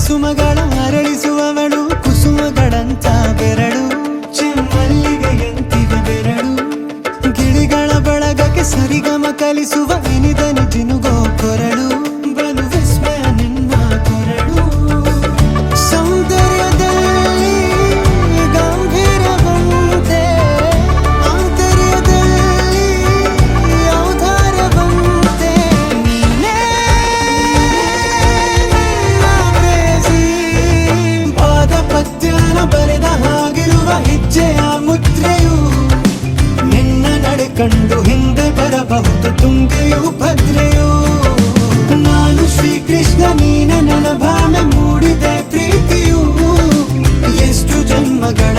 ಸುಮಗಳ ಅರಳಿಸುವವಳು ಕುಸುಮಗಳಂತ ಬೆರಳು ಚೆಮ್ಮಲ್ಲಿಗೆಯಂತಿವೆ ಬೆರಳು ಗಿಳಿಗಳ ಬಳಗಕ್ಕೆ ಸರಿಗಮ ಕಲಿಸುವ ಇನಿದನಿ ಜಿನುಗೋ ಕೊರಳು ಬಲು ವಿಸ್ಮಯ ನಿನ್ನ ಕೊರಳು ಸೌಂದರ್ಯದಲ್ಲಿ ಗಂಭೀರವಂತೆ ಆಂತರ್ಯದಲ್ಲಿ ಔದಾರ್ಯವಂತೆ ನೀನೇ ಪಾದ ಪದ್ಯನ ಬರೆದ ಹಾಗಿರುವ ಹೆಜ್ಜೆಯ ಮುದ್ರೆಯು ನಿನ್ನ ನಡೆ ಕಂಡು ಹಿಂದೆ ಬರಬಹುದು ತುಂಗೆಯು ಭದ್ರೆಯು ನಾನು ಶ್ರೀಕೃಷ್ಣ ನೀನೆ ನನ್ನ ಭಾವನೆ ಮೂಡಿದೆ ಪ್ರೀತಿಯು ಎಷ್ಟು ಜನ್ಮಗಳ